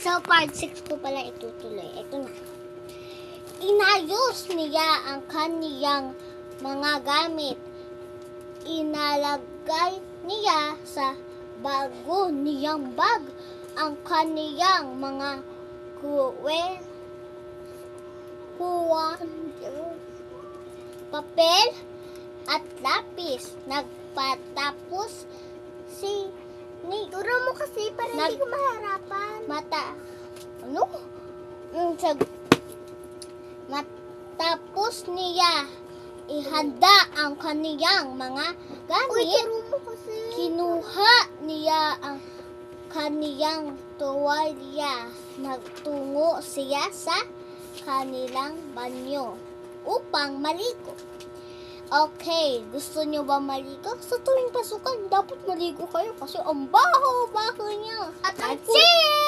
Sa part 6 ko pala itutuloy. Ito na. Inayos niya ang kaniyang mga gamit. Inalagay niya sa bago niyang bag ang kaniyang mga papel at lapis. Nagpatapos si Turo mo kasi para hindi ko maharapan. Matapos niya ihanda ang kaniyang mga gamit. Turo mo kasi. Kinuha niya ang kaniyang tuwalya. Nagtungo siya sa kanilang banyo upang maligo. Okay, gusto nyo ba maligo? Sa tuwing pasukan, dapat maligo kayo kasi ang baho-baho niya. At ang That's it!